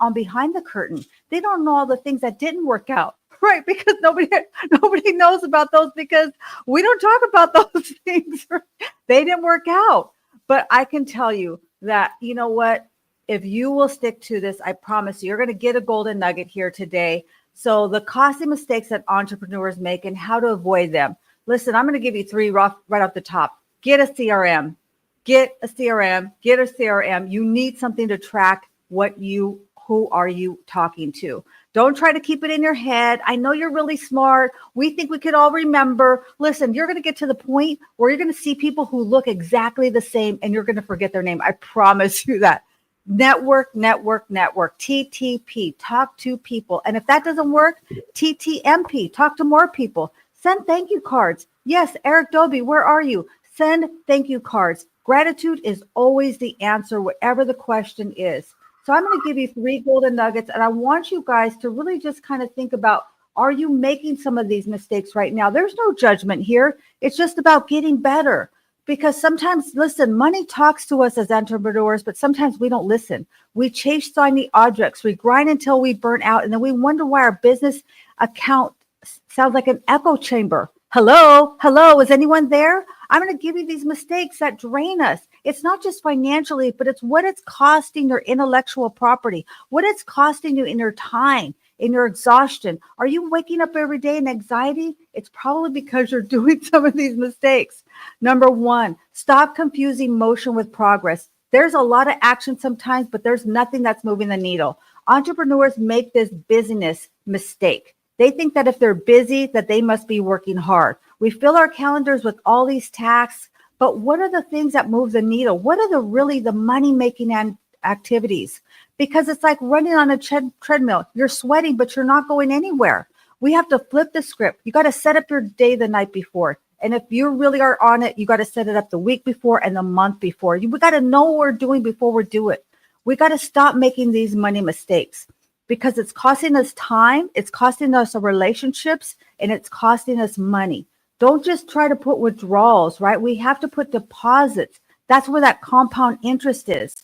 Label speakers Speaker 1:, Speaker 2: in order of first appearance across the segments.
Speaker 1: on behind the curtain. They don't know all the things that didn't work out, right? Because nobody knows about those because we don't talk about those things. Right? They didn't work out. But I can tell you that, you know what? If you will stick to this, I promise you, you're going to get a golden nugget here today. So the costly mistakes that entrepreneurs make and how to avoid them. Listen, I'm going to give you three right off the top. Get a CRM. Get a CRM. Get a CRM. You need something to track who are you talking to. Don't try to keep it in your head. I know you're really smart. We think we could all remember. Listen, you're going to get to the point where you're going to see people who look exactly the same and you're going to forget their name. I promise you that. Network. TTP, talk to people. And if that doesn't work, TTMP, talk to more people. Send thank you cards. Yes, Eric Dobie, where are you? Send thank you cards. Gratitude is always the answer, whatever the question is. So I'm going to give you 3 golden nuggets, and I want you guys to really just kind of think about, are you making some of these mistakes right now? There's no judgment here. It's just about getting better. Because sometimes, listen, money talks to us as entrepreneurs, but sometimes we don't listen. We chase shiny objects. We grind until we burn out, and then we wonder why our business account sounds like an echo chamber. Hello, is anyone there? I'm going to give you these mistakes that drain us. It's not just financially, but it's what it's costing your intellectual property, what it's costing you in your time, in your exhaustion. Are you waking up every day in anxiety? It's probably because you're doing some of these mistakes. Number 1, stop confusing motion with progress. There's a lot of action sometimes, but there's nothing that's moving the needle. Entrepreneurs make this busyness mistake. They think that if they're busy, that they must be working hard. We fill our calendars with all these tasks, but what are the things that move the needle? What are the money-making activities? Because it's like running on a treadmill. You're sweating, but you're not going anywhere. We have to flip the script. You got to set up your day the night before. And if you really are on it, you got to set it up the week before and the month before. We got to know what we're doing before we do it. We got to stop making these money mistakes because it's costing us time, it's costing us our relationships, and it's costing us money. Don't just try to put withdrawals, right? We have to put deposits. That's where that compound interest is.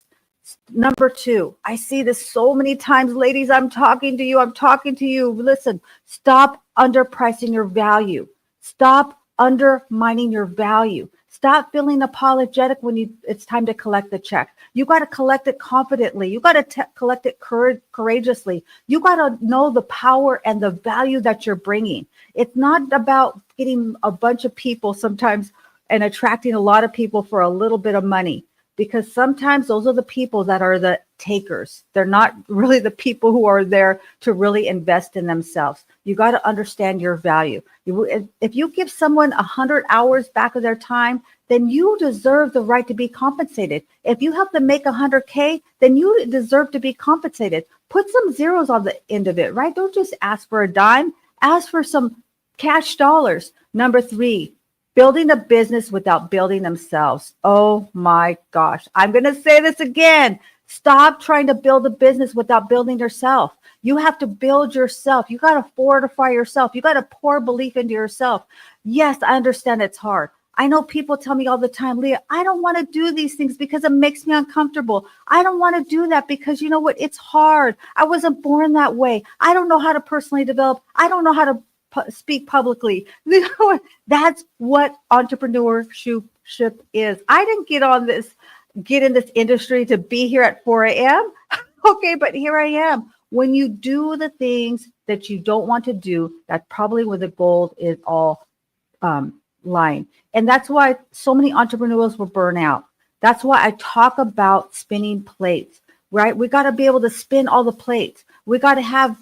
Speaker 1: Number 2, I see this so many times, ladies. I'm talking to you. Listen, stop underpricing your value. Stop undermining your value. Stop feeling apologetic when it's time to collect the check. You got to collect it confidently. You got to collect it courageously. You got to know the power and the value that you're bringing. It's not about getting a bunch of people sometimes and attracting a lot of people for a little bit of money, because sometimes those are the people that are the takers. They're not really the people who are there to really invest in themselves. You got to understand your value. If you give someone 100 hours back of their time, then you deserve the right to be compensated. If you help them make 100K, then you deserve to be compensated. Put some zeros on the end of it, right? Don't just ask for a dime. Ask for some cash dollars. Number 3, building a business without building themselves. Oh my gosh. I'm going to say this again. Stop trying to build a business without building yourself. You have to build yourself. You got to fortify yourself. You got to pour belief into yourself. Yes, I understand it's hard. I know people tell me all the time, Leah, I don't want to do these things because it makes me uncomfortable. I don't want to do that because you know what? It's hard. I wasn't born that way. I don't know how to personally develop. I don't know how to speak publicly. You know what? That's what entrepreneurship is. I didn't get in this industry to be here at 4 a.m. Okay, but here I am. When you do the things that you don't want to do, that's probably where the gold is all lying. And that's why so many entrepreneurs will burn out. That's why I talk about spinning plates, right? We got to be able to spin all the plates. We got to have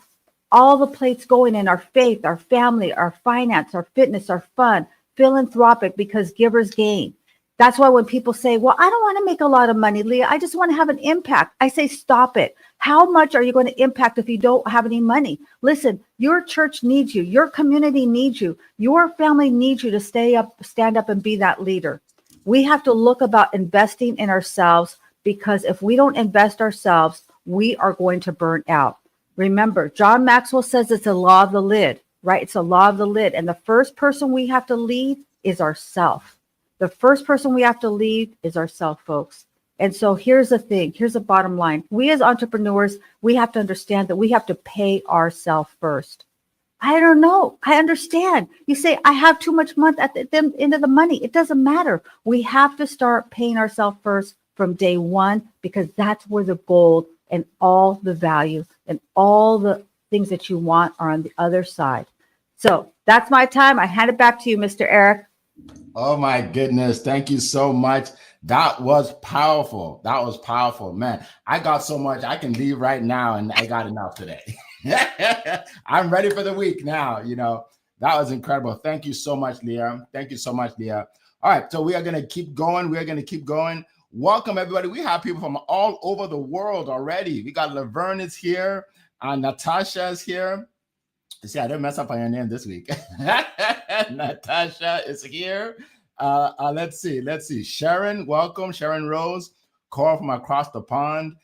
Speaker 1: all the plates going in our faith, our family, our finance, our fitness, our fun, philanthropic, because givers gain. That's why when people say, well, I don't want to make a lot of money, Leah, I just want to have an impact. I say, stop it. How much are you going to impact if you don't have any money? Listen, your church needs you. Your community needs you. Your family needs you to stand up and be that leader. We have to look about investing in ourselves, because if we don't invest ourselves, we are going to burn out. Remember, John Maxwell says it's a law of the lid, right? It's a law of the lid. And the first person we have to lead is ourself. The first person we have to lead is ourself, folks. And so here's the thing. Here's the bottom line. We as entrepreneurs, we have to understand that we have to pay ourselves first. I don't know. I understand. You say, I have too much month at the end of the money. It doesn't matter. We have to start paying ourselves first from day one, because that's where the gold and all the value and all the things that you want are on the other side. So that's my time. I hand it back to you, Mr. Eric.
Speaker 2: Oh my goodness. Thank you so much. That was powerful. That was powerful, man. I got so much. I can leave right now and I got enough today. I'm ready for the week now. That was incredible. Thank you so much, Leah. Thank you so much, Leah. All right. So we are going to keep going. We are going to keep going. Welcome, everybody. We have people from all over the world already. We got Laverne is here. Natasha is here. See, I didn't mess up on your name this week. Natasha is here. Let's see. Sharon, welcome. Sharon Rose, Cora from across the pond.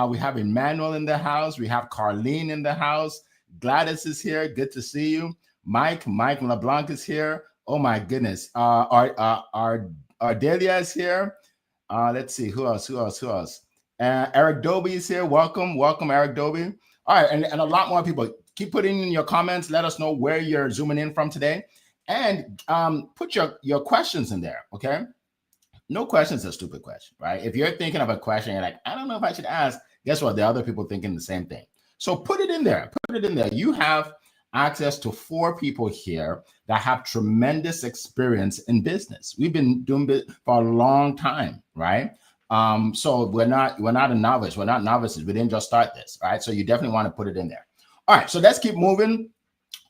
Speaker 2: We have Emmanuel in the house. We have Carlene in the house. Gladys is here. Good to see you. Mike LeBlanc is here. Oh my goodness. Ardelia is here. Let's see. Who else? Eric Doby is here. Welcome, Eric Doby. All right, and a lot more people. Keep putting in your comments. Let us know where you're zooming in from today, and put your questions in there. Okay, no question's a stupid question, right? If you're thinking of a question, you're like, I don't know if I should ask. Guess what? The other people thinking the same thing. So put it in there. You have access to 4 people here that have tremendous experience in business. We've been doing it for a long time, right? So we're not a novice. We're not novices. We didn't just start this, right? So you definitely want to put it in there. All right, so let's keep moving.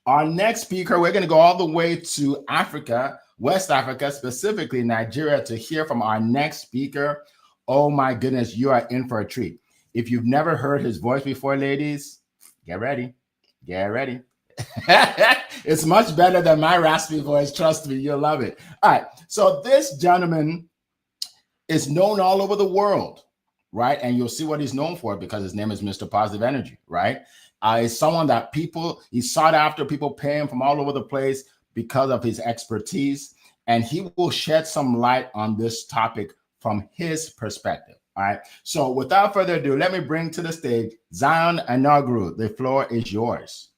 Speaker 2: Our next speaker, we're going to go all the way to Africa, West Africa, specifically Nigeria, to hear from our next speaker. Oh my goodness, you are in for a treat. If you've never heard his voice before, ladies, get ready. It's much better than my raspy voice. Trust me, you'll love it. All right, so this gentleman is known all over the world, right? And you'll see what he's known for, because his name is Mr. Positive Energy, right? He's someone that he's sought after. People pay him from all over the place because of his expertise. And he will shed some light on this topic from his perspective. All right. So without further ado, let me bring to the stage Zion Inaugural. The floor is yours.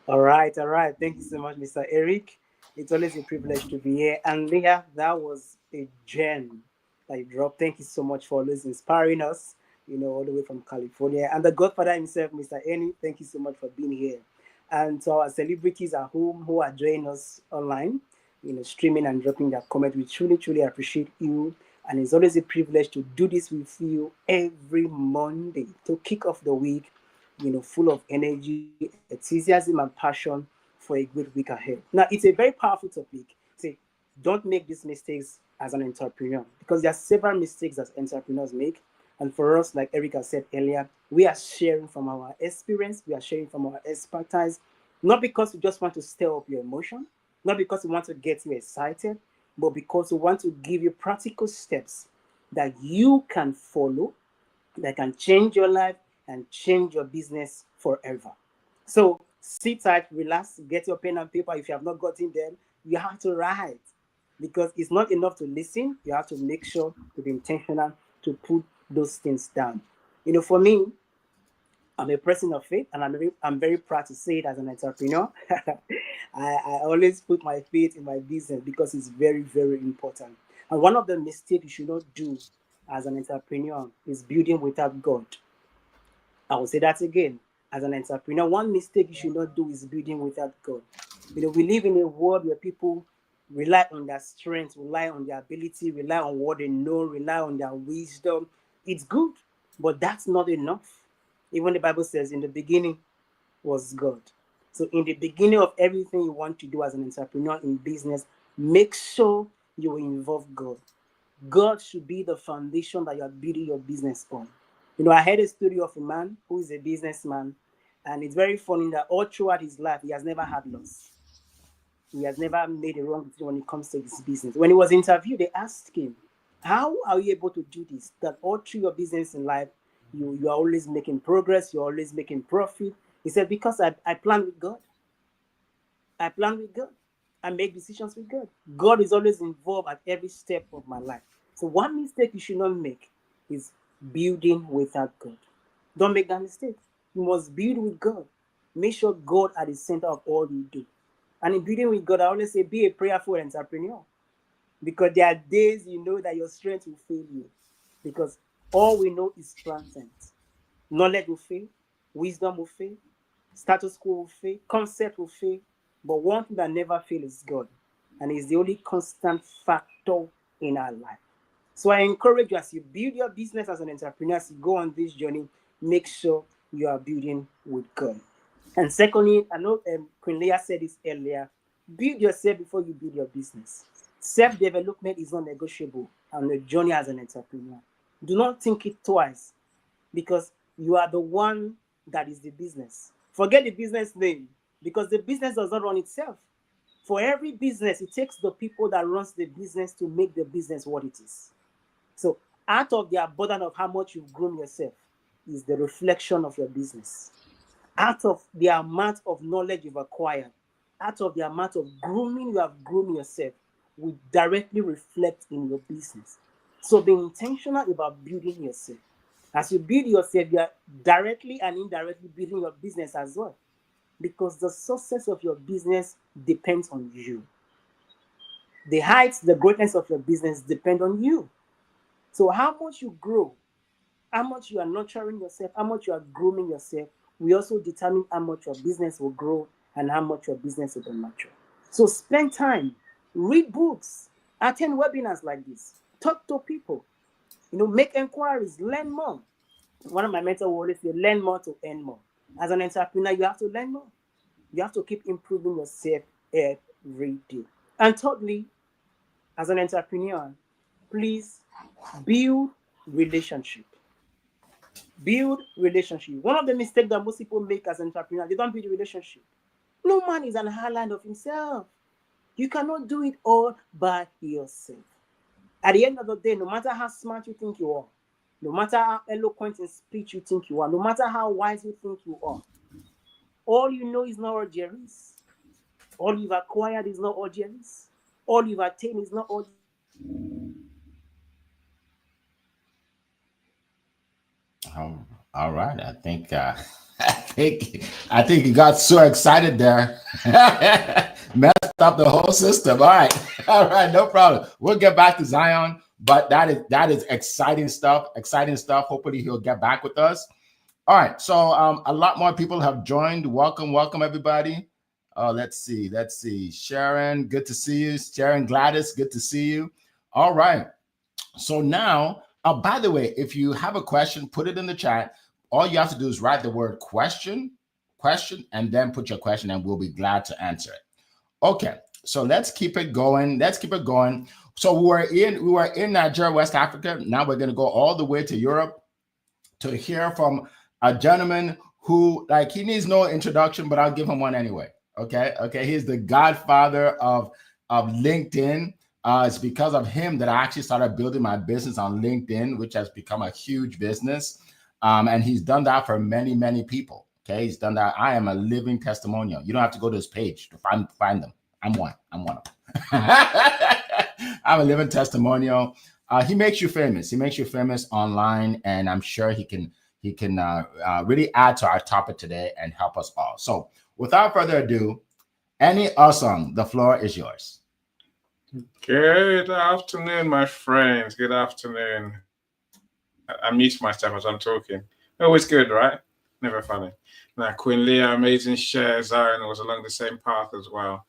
Speaker 3: All right. Thank you so much, Mr. Eric. It's always a privilege to be here. And Leah, that was a gem that you dropped. Thank you so much for always inspiring us, all the way from California. And the Godfather himself, Mr. Eni, thank you so much for being here. And to our celebrities at home who are joining us online, streaming and dropping their comment, we truly, truly appreciate you. And it's always a privilege to do this with you every Monday to kick off the week, full of energy, enthusiasm, and passion for a great week ahead. Now, it's a very powerful topic. Say, don't make these mistakes as an entrepreneur, because there are several mistakes that entrepreneurs make. And for us, like Erica said earlier, we are sharing from our experience, we are sharing from our expertise, not because we just want to stir up your emotion, not because we want to get you excited, but because we want to give you practical steps that you can follow, that can change your life and change your business forever. So sit tight, relax, get your pen and paper. If you have not gotten them, you have to write, because it's not enough to listen. You have to make sure to be intentional to put those things down. For me, I'm a person of faith, and I'm very proud to say it as an entrepreneur. I always put my faith in my business because it's very, very important. And one of the mistakes you should not do as an entrepreneur is building without God. I will say that again. As an entrepreneur, one mistake you should not do is building without God. We live in a world where people rely on their strength, rely on their ability, rely on what they know, rely on their wisdom. It's good, but that's not enough. Even the Bible says, in the beginning was God. So in the beginning of everything you want to do as an entrepreneur in business, make sure you involve God. God should be the foundation that you are building your business on. I heard a story of a man who is a businessman, and it's very funny that all throughout his life, he has never had loss. He has never made a wrong decision when it comes to his business. When he was interviewed, they asked him, how are you able to do this? That all through your business in life, you are always making progress, you're always making profit. He said, because I plan with God. I plan with God. I make decisions with God. God is always involved at every step of my life. So one mistake you should not make is building without God. Don't make that mistake. You must build with God. Make sure God at the center of all you do. And in building with God, I always say be a prayerful entrepreneur. Because there are days you know that your strength will fail you. Because all we know is transient. Knowledge will fail, wisdom will fail, status quo will fail, concept will fail. But one thing that never fails is God. And He's the only constant factor in our life. So I encourage you, as you build your business as an entrepreneur, as you go on this journey, make sure you are building with God. And secondly, I know Queen Leah said this earlier, build yourself before you build your business. Self-development is not negotiable on a journey as an entrepreneur. Do not think it twice, because you are the one that is the business. Forget the business name, because the business does not run itself. For every business, it takes the people that runs the business to make the business what it is. So out of the abundance of how much you've grown yourself is the reflection of your business. Out of the amount of knowledge you've acquired, out of the amount of grooming you have groomed yourself, will directly reflect in your business. So be intentional about building yourself. As you build yourself, you are directly and indirectly building your business as well. Because the success of your business depends on you. The heights, the greatness of your business depend on you. So how much you grow, how much you are nurturing yourself, how much you are grooming yourself, we also determine how much your business will grow and how much your business will be mature. So spend time, read books, attend webinars like this, talk to people, make inquiries, learn more. One of my mentors will always say, learn more to earn more. As an entrepreneur, you have to learn more. You have to keep improving yourself every day. And thirdly, as an entrepreneur, please build relationship. Build relationship. One of the mistakes that most people make as entrepreneurs, they don't build a relationship. No man is an island of himself. You cannot do it all by yourself. At the end of the day, no matter how smart you think you are, no matter how eloquent in speech you think you are, no matter how wise you think you are, all you know is not all there is. All you've acquired is not all there is. All you've attained is not all there is.
Speaker 2: All right. I think I think he got so excited there. Messed up the whole system. All right. All right, no problem. We'll get back to Zion, but that is exciting stuff. Exciting stuff. Hopefully he'll get back with us. All right. So a lot more people have joined. Welcome everybody. Let's see. Sharon, good to see you. Sharon Gladys, good to see you. All right. So now, by the way, if you have a question, put it in the chat. All you have to do is write the word question, and then put your question, and we'll be glad to answer it. Okay, so let's keep it going. So we were in Nigeria, West Africa. Now we're going to go all the way to Europe to hear from a gentleman who, like, he needs no introduction, but I'll give him one anyway. Okay. He's the godfather of LinkedIn. It's because of him that I actually started building my business on LinkedIn, which has become a huge business. And he's done that for many, many people. Okay, he's done that. I am a living testimonial. You don't have to go to his page to find them. I'm one of them. I'm a living testimonial. He makes you famous. He makes you famous online, and I'm sure he can really add to our topic today and help us all. So without further ado, Any Awesome, the floor is yours.
Speaker 4: Good afternoon, my friends. Good afternoon. I mute myself as I'm talking. Always good, right? Never funny. Now, Queen Leah, amazing share. Zion was along the same path as well.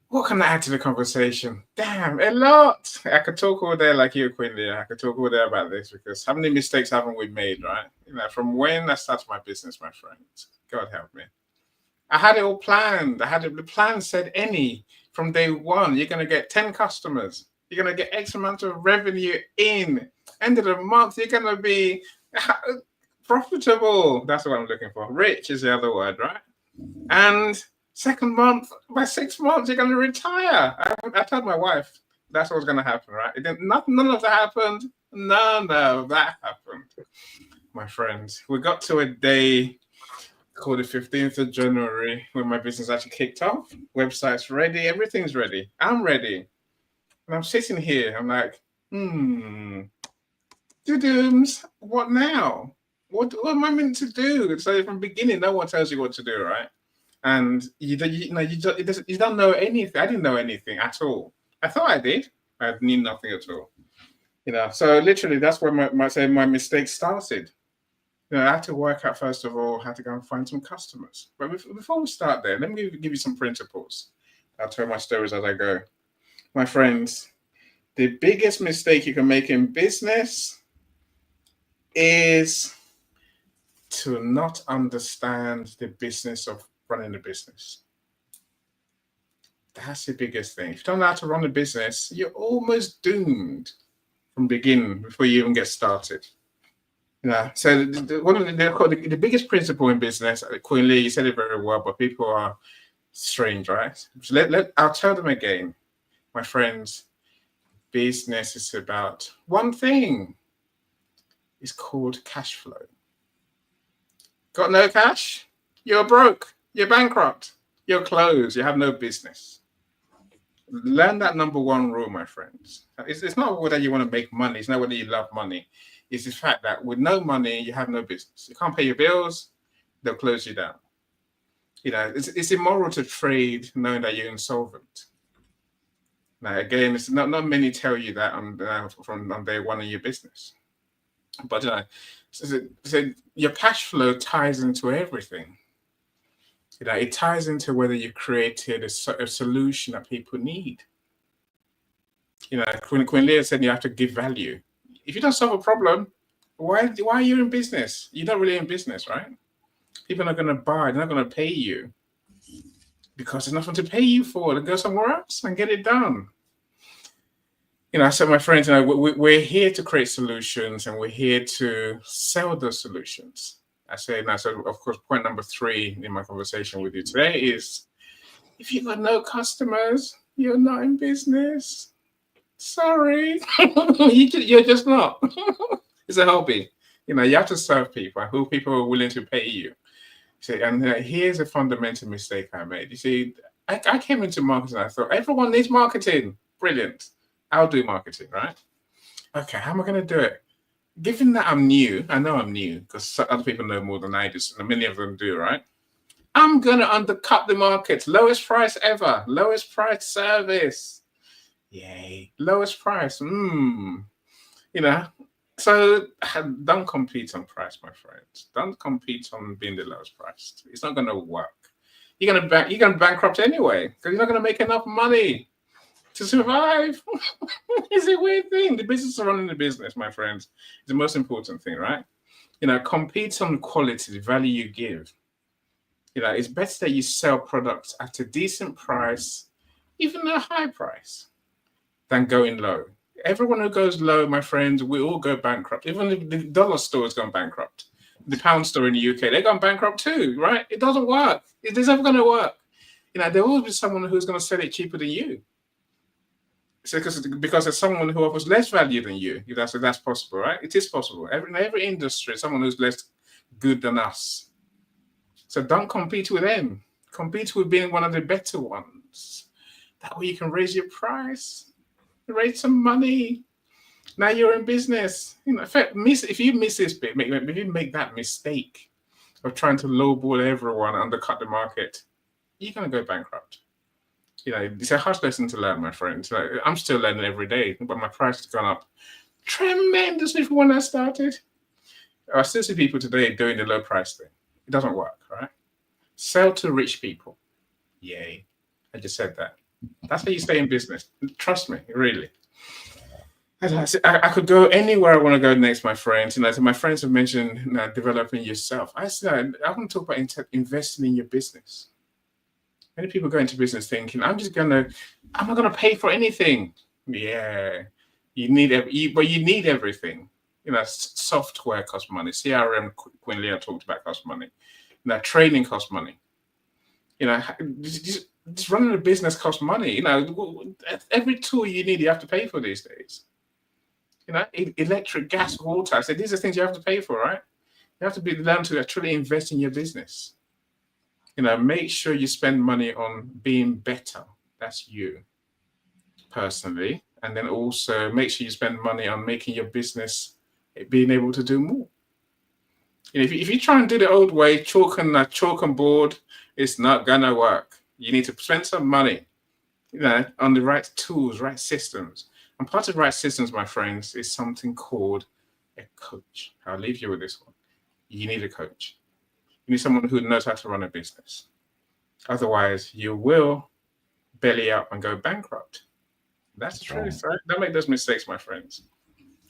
Speaker 4: What can I add to the conversation? Damn, a lot. I could talk all day like you, Queen Leah. I could talk all day about this because how many mistakes haven't we made, right? From when I started my business, my friends. God help me. I had it all planned. The plan said from day one, you're going to get 10 customers. You're going to get X amount of revenue in. End of the month, you're going to be profitable. That's what I'm looking for. Rich is the other word, right? And second month, by 6 months, you're going to retire. I told my wife that's what's going to happen, right? None of that happened. None of that happened. My friends, we got to a day called the 15th of January when my business actually kicked off. Website's ready. Everything's ready. I'm ready. And I'm sitting here. I'm like, What now? What am I meant to do? So from the beginning, no one tells you what to do, right? And you don't know anything. I didn't know anything at all. I thought I did. I knew nothing at all. So literally that's where my mistake started. I had to work out, first of all, how to go and find some customers. But before we start there, let me give you some principles. I'll tell my stories as I go. My friends, the biggest mistake you can make in business is to not understand the business of running a business. That's the biggest thing. If you don't know how to run a business, you're almost doomed from the beginning before you even get started. So one of the biggest principle in business, Queen Lee, you said it very well, but people are strange, right? So I'll tell them again, my friends. Business is about one thing. It's called cash flow. Got no cash? You're broke. You're bankrupt. You're closed. You have no business. Learn that number one rule, my friends. It's not whether you want to make money. It's not whether you love money. It's the fact that with no money, you have no business. You can't pay your bills. They'll close you down. It's immoral to trade knowing that you're insolvent. Now, again, it's not many tell you that on day one of your business. But so your cash flow ties into everything. It ties into whether you created a solution that people need. Queen Leah said you have to give value. If you don't solve a problem, why are you in business? You're not really in business, right? People are not going to buy. They're not going to pay you because there's nothing to pay you for. Then go somewhere else and get it done. I said, my friends, we're here to create solutions and we're here to sell those solutions. So of course, point number 3 in my conversation with you today is, if you've got no customers, you're not in business. Sorry, you're just not. It's a hobby. You have to serve people who people are willing to pay you. And here's a fundamental mistake I made. You see, I came into marketing. I thought everyone needs marketing. Brilliant. I'll do marketing, right? Okay, how am I going to do it? Given that I'm new, I know I'm new because other people know more than I do, and many of them do, right? I'm going to undercut the market. Lowest price ever. Lowest price service. Yay. Lowest price. So don't compete on price, my friends. Don't compete on being the lowest priced. It's not going to work. You're going to bankrupt anyway because you're not going to make enough money to survive. It's a weird thing. The business of running the business, my friends, is the most important thing, right? Compete on quality, the value you give. It's better that you sell products at a decent price, even a high price, than going low. Everyone who goes low, my friends, we all go bankrupt. Even the dollar store has gone bankrupt. The pound store in the UK, they've gone bankrupt too, right? It doesn't work. It's never going to work. There will always be someone who's going to sell it cheaper than you. So because there's someone who offers less value than you, if that's possible, right? It is possible. In every industry, someone who's less good than us. So don't compete with them. Compete with being one of the better ones. That way you can raise your price, raise some money. Now you're in business. If you miss this bit, if you make that mistake of trying to lowball everyone, undercut the market, you're going to go bankrupt. It's a harsh lesson to learn, my friends. I'm still learning every day, but my price has gone up tremendously from when I started. I still see people today doing the low price thing. It doesn't work, right? Sell to rich people. Yay. I just said that. That's how you stay in business. Trust me, really. I could go anywhere I want to go next, my friends. So my friends have mentioned developing yourself. I want to talk about investing in your business. Many people go into business thinking, I'm not going to pay for anything. Yeah, you need everything. Software costs money. CRM, Queen Leah talked about, costs money. Training costs money. Just running a business costs money. Every tool you need, you have to pay for these days. Electric, gas, water. So these are things you have to pay for, right? You have to learn to actually invest in your business. Make sure you spend money on being better. That's you personally. And then also make sure you spend money on making your business being able to do more. If you try and do the old way, chalk and board, it's not gonna work. You need to spend some money, on the right tools, right systems. And part of right systems, my friends, is something called a coach. I'll leave you with this one. You need a coach. You need someone who knows how to run a business. Otherwise, you will belly up and go bankrupt. That's the truth, right? Don't make those mistakes, my friends.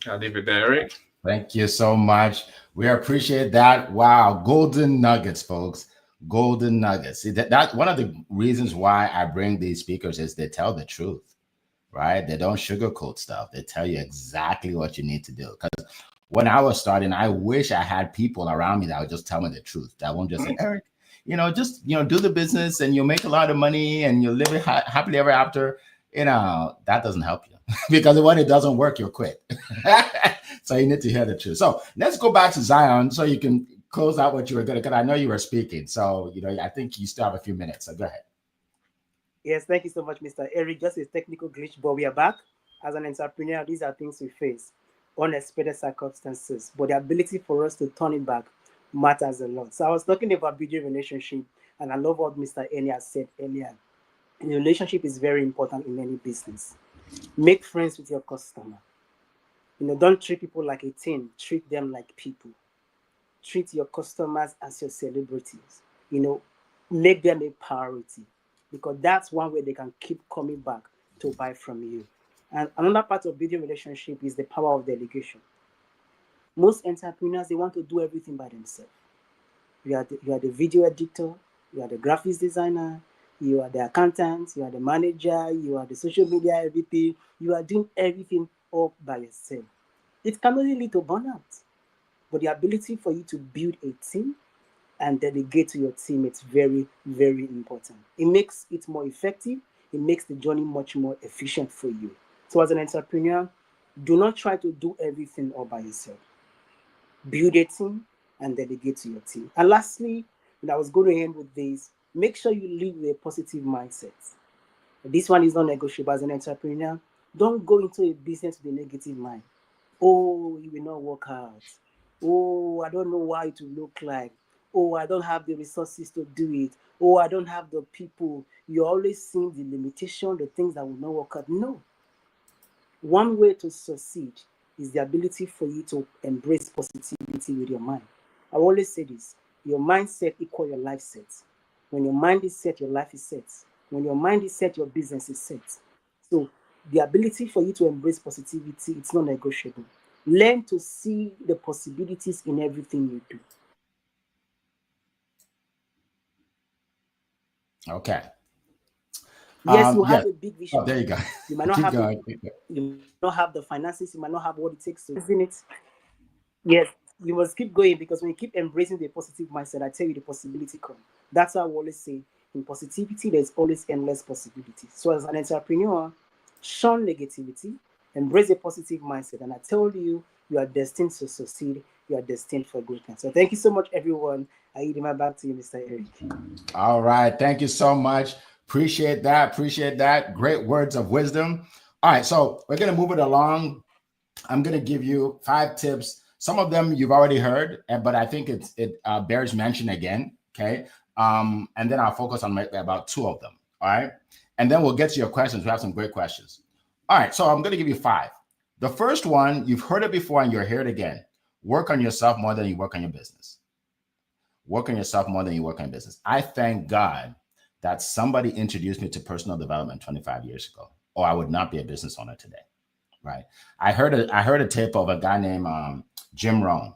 Speaker 4: I'll leave it there, Eric.
Speaker 2: Thank you so much. We appreciate that. Wow, golden nuggets, folks. Golden nuggets. See, that one of the reasons why I bring these speakers is they tell the truth, right? They don't sugarcoat stuff. They tell you exactly what you need to do. Because when I was starting, I wish I had people around me that would just tell me the truth. That won't just say, Eric, just do the business and you'll make a lot of money and you'll live it happily ever after. That doesn't help you because when it doesn't work, you'll quit. So you need to hear the truth. So let's go back to Zion so you can close out what you were going to, because I know you were speaking. So, I think you still have a few minutes. So go ahead.
Speaker 3: Yes, thank you so much, Mr. Eric. Just a technical glitch, but we are back. As an entrepreneur, these are things we face, unexpected circumstances, but the ability for us to turn it back matters a lot. So I was talking about building relationship, and I love what Mr. Enya said earlier. And the relationship is very important in any business. Make friends with your customer. Don't treat people like a team. Treat them like people. Treat your customers as your celebrities. Make them a priority, because that's one way they can keep coming back to buy from you. And another part of building relationship is the power of delegation. Most entrepreneurs, they want to do everything by themselves. You are the video editor, you are the graphics designer, you are the accountant, you are the manager, you are the social media, everything. You are doing everything all by yourself. It can only lead to burnout. But the ability for you to build a team and delegate to your team, it's very, very important. It makes it more effective. It makes the journey much more efficient for you. So as an entrepreneur, do not try to do everything all by yourself. Build a team and delegate to your team. And lastly, and I was going to end with this, make sure you live with a positive mindset. This one is not negotiable as an entrepreneur. Don't go into a business with a negative mind. Oh, it will not work out. Oh, I don't know what it will look like. Oh, I don't have the resources to do it. Oh, I don't have the people. You're always seeing the limitation, the things that will not work out. No. One way to succeed is the ability for you to embrace positivity with your mind. I always say this, your mindset equals your life set. When your mind is set, your life is set. When your mind is set, your business is set. So the ability for you to embrace positivity, it's not negotiable. Learn to see the possibilities in everything you do.
Speaker 2: Okay.
Speaker 3: Yes, you have a big vision.
Speaker 2: Oh, there you go.
Speaker 3: You might not have you don't have the finances, you might not have what it takes to in it. Yes, you must keep going, because when you keep embracing the positive mindset, I tell you the possibility come. That's why I always say in positivity, there's always endless possibilities. So as an entrepreneur, shun negativity, embrace a positive mindset, and I tell you, you are destined to succeed. You are destined for greatness. So thank you so much, everyone. I yield my back to you, Mr. Eric.
Speaker 2: All right. Thank you so much. Appreciate that. Appreciate that. Great words of wisdom. All right. So we're going to move it along. I'm going to give you 5 tips. Some of them you've already heard, but I think it bears mention again. Okay. And then I'll focus on about 2 of them. All right. And then we'll get to your questions. We have some great questions. All right. So I'm going to give you 5. The first one, you've heard it before and you're heard again. Work on yourself more than you work on your business. Work on yourself more than you work on business. I thank God that somebody introduced me to personal development 25 years ago, or I would not be a business owner today. Right. I heard a tape of a guy named Jim Rohn,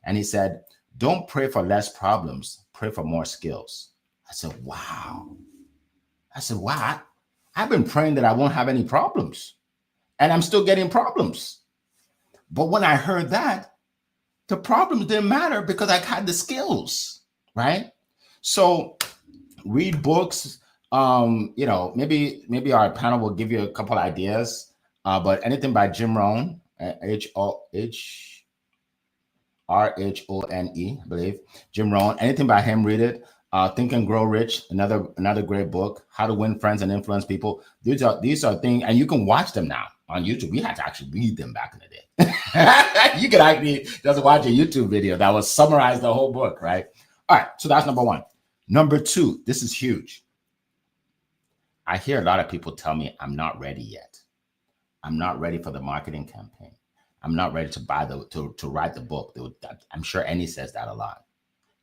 Speaker 2: and he said, "Don't pray for less problems, pray for more skills." I said, wow. I've been praying that I won't have any problems, and I'm still getting problems. But when I heard that, the problems didn't matter because I had the skills, right? So read books. Maybe our panel will give you a couple ideas. But anything by Jim Rohn, Rhone, I believe. Jim Rohn, anything by him, read it. Think and Grow Rich, another great book. How to Win Friends and Influence People. These are things, and you can watch them now. on YouTube. We had to actually read them back in the day. You could actually just watch a YouTube video that was summarize the whole book, right? All right, so that's number one. Number two, this is huge. I hear a lot of people tell me I'm not ready yet. I'm not ready for the marketing campaign. I'm not ready to buy to write the book. I'm sure Annie says that a lot,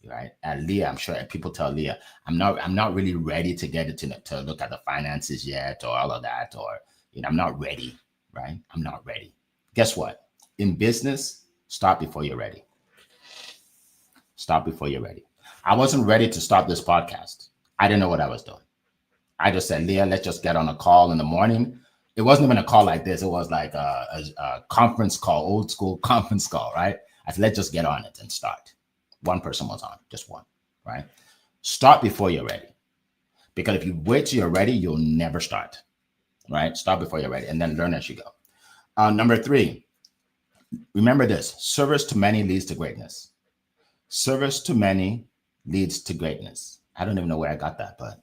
Speaker 2: right? And Leah, I'm sure people tell Leah, I'm not really ready to get it to look at the finances yet, or all of that, or I'm not ready, right? I'm not ready. Guess what? In business, start before you're ready. Start before you're ready. I wasn't ready to start this podcast. I didn't know what I was doing. I just said, Leah, let's just get on a call in the morning. It wasn't even a call like this. It was like a conference call, old school conference call, right? I said, let's just get on it and start. One person was on, just one, right? Start before you're ready. Because if you wait till you're ready, you'll never start, right? Start before you're ready and then learn as you go. Number three, remember this: service to many leads to greatness. Service to many leads to greatness. I don't even know where I got that, but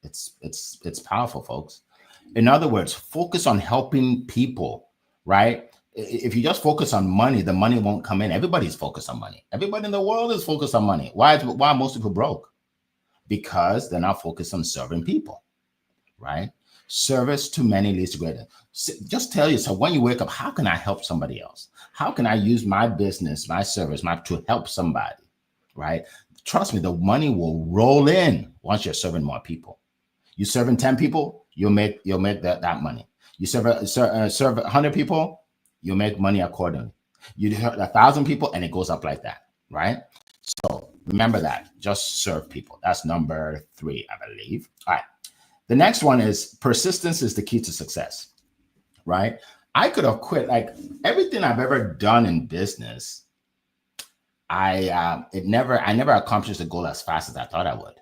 Speaker 2: it's powerful, folks. In other words, focus on helping people, right? If you just focus on money, the money won't come in. Everybody's focused on money. Everybody in the world is focused on money. Why are most people broke? Because they're not focused on serving people, right? Service to many leads to greatness. Just tell yourself when you wake up, how can I help somebody else? How can I use my business, my service, to help somebody, right? Trust me, the money will roll in once you're serving more people. You serving 10 people, you'll make that money. You serve 100 people, you'll make money accordingly. You hurt 1,000 people, and it goes up like that, right? So remember that. Just serve people. That's number three, I believe. All right. The next one is persistence is the key to success, right? I could have quit. Like everything I've ever done in business, I never accomplished the goal as fast as I thought I would.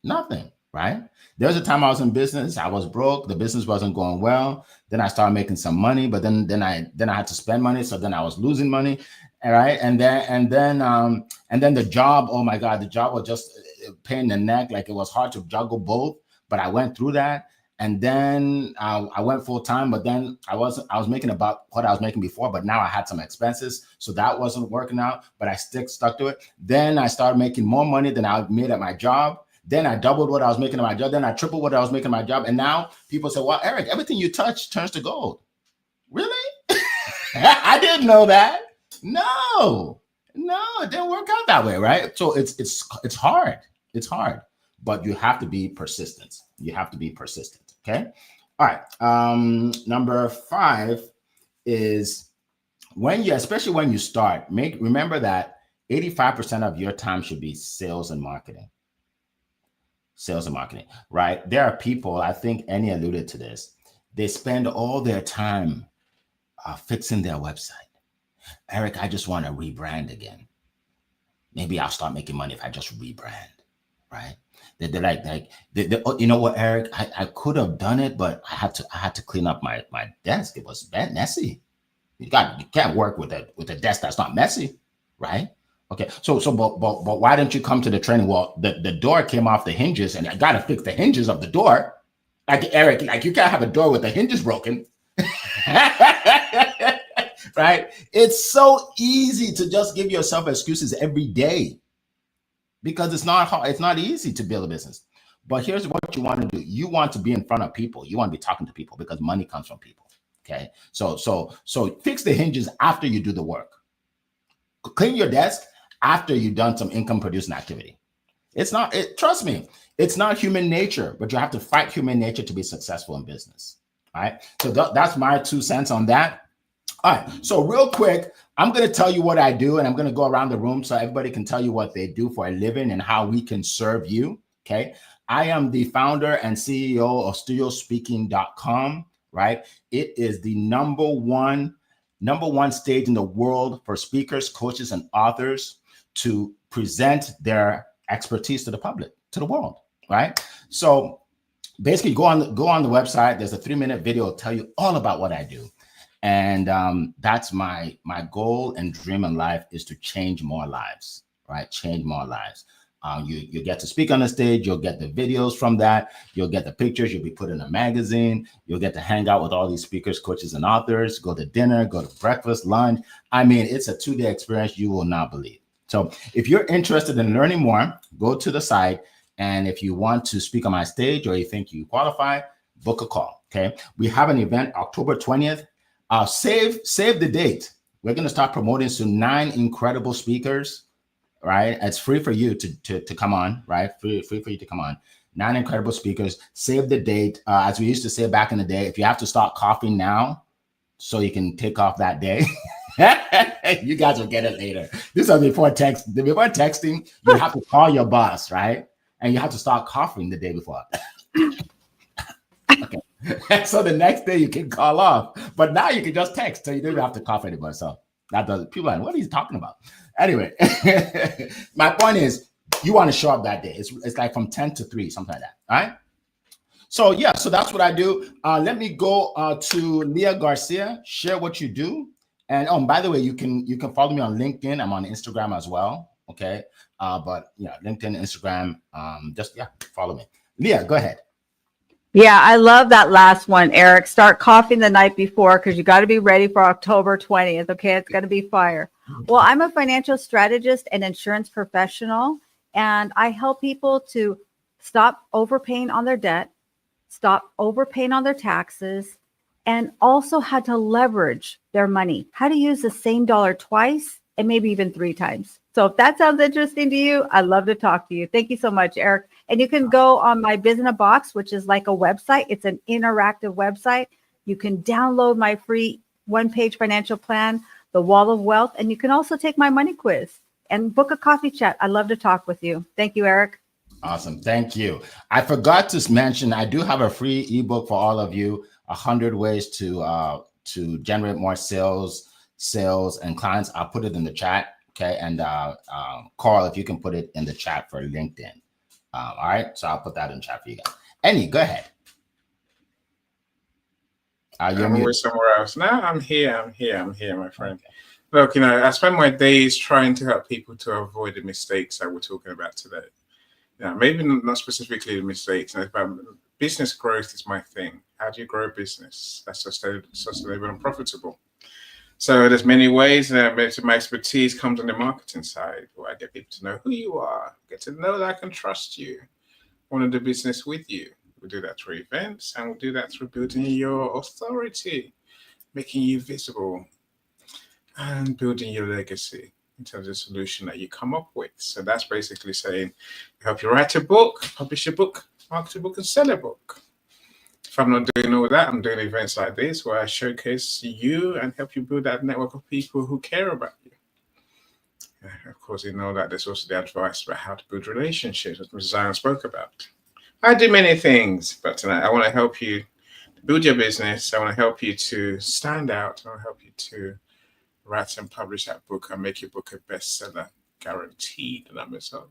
Speaker 2: Nothing, right? There was a time I was in business, I was broke, the business wasn't going well. Then I started making some money, but then I had to spend money, so then I was losing money, all right? And then the job, oh my God, the job was just a pain in the neck. Like it was hard to juggle both, but I went through that. And then I went full time, but then I was making about what I was making before, but now I had some expenses, so that wasn't working out. But I stuck to it. Then I started making more money than I made at my job. Then I doubled what I was making at my job. Then I tripled what I was making at my job. And now people say, "Well, Eric, everything you touch turns to gold." Really? I didn't know that. No, it didn't work out that way, right? So it's hard. It's hard, but you have to be persistent. You have to be persistent. Okay. All right. Number 5 is especially when you start, remember that 85% of your time should be sales and marketing. Sales and marketing, right? There are people, I think Annie alluded to this, they spend all their time fixing their website. Eric, I just want to rebrand again. Maybe I'll start making money if I just rebrand, right? They're like, you know what, Eric, I could have done it, but I had to clean up my desk. It was messy. You can't work with a desk that's not messy, right? Okay, but why didn't you come to the training? Well, the door came off the hinges, and I got to fix the hinges of the door. Like Eric, like you can't have a door with the hinges broken, right? It's so easy to just give yourself excuses every day because it's not hard. It's not easy to build a business. But here's what you want to do: you want to be in front of people. You want to be talking to people because money comes from people. Okay, so fix the hinges after you do the work. Clean your desk after you've done some income producing activity. Trust me, it's not human nature, but you have to fight human nature to be successful in business. All right. So that's my 2 cents on that. All right. So real quick, I'm going to tell you what I do, and I'm going to go around the room so everybody can tell you what they do for a living and how we can serve you. Okay. I am the founder and CEO of studiospeaking.com, right? It is the number one stage in the world for speakers, coaches, and authors to present their expertise to the public, to the world, right? So basically go on the website. There's a 3-minute video. It'll tell you all about what I do. And that's my goal and dream in life is to change more lives, right? Change more lives. You get to speak on the stage. You'll get the videos from that. You'll get the pictures. You'll be put in a magazine. You'll get to hang out with all these speakers, coaches, and authors. Go to dinner, go to breakfast, lunch. I mean, it's a 2-day experience you will not believe. So if you're interested in learning more, go to the site. And if you want to speak on my stage or you think you qualify, book a call. Okay. We have an event October 20th. Save the date. We're going to start promoting to 9 incredible speakers. Right, it's free for you to come on. Right, free for you to come on. 9 incredible speakers. Save the date. As we used to say back in the day, if you have to start coughing now, so you can take off that day, you guys will get it later. This is before text. Before texting, you have to call your boss, right? And you have to start coughing the day before. Okay. So the next day you can call off, but now you can just text, so you don't have to cough anymore. So that does it. People are like, what are you talking about? Anyway, my point is, you want to show up that day. It's like from 10 to 3, something like that. All right. So yeah, so that's what I do. Let me go to Leah Garcia. Share what you do. And by the way, you can follow me on LinkedIn. I'm on Instagram as well. Okay. But yeah, LinkedIn, Instagram. Follow me. Leah, go ahead.
Speaker 1: Yeah, I love that last one, Eric. Start coughing the night before because you got to be ready for October 20th. Okay, it's going to be fire. Well, I'm a financial strategist and insurance professional, and I help people to stop overpaying on their debt, stop overpaying on their taxes, and also how to leverage their money, how to use the same dollar twice and maybe even 3 times. So if that sounds interesting to you, I'd love to talk to you. Thank you so much, Eric. And you can go on my Business Box, which is like a website. It's an interactive website. You can download my free 1-page financial plan, The Wall of Wealth, and you can also take my money quiz and book a coffee chat. I'd love to talk with you. Thank you, Eric.
Speaker 2: Awesome. Thank you. I forgot to mention, I do have a free ebook for all of you, 100 ways to generate more sales and clients. I'll put it in the chat. Okay. And Carl, if you can put it in the chat for LinkedIn. All right. So I'll put that in chat for you guys. Annie, go ahead.
Speaker 4: You're always somewhere else. No, I'm here, my friend. Okay. Look, I spend my days trying to help people to avoid the mistakes that we're talking about today. Yeah, maybe not specifically the mistakes. But business growth is my thing. How do you grow a business that's sustainable and profitable? So there's many ways. My expertise comes on the marketing side, where I get people to know who you are, get to know that I can trust you, want to do business with you. We do that through events, and we do that through building your authority, making you visible, and building your legacy in terms of the solution that you come up with. So that's basically saying, help you write a book, publish a book, market a book, and sell a book. If I'm not doing all that, I'm doing events like this where I showcase you and help you build that network of people who care about you. Of course, you know that there's also the advice about how to build relationships, as Mrs. Zion spoke about. I do many things, but tonight I want to help you build your business. I want to help you to stand out. I want to help you to write and publish that book and make your book a bestseller, guaranteed on Amazon.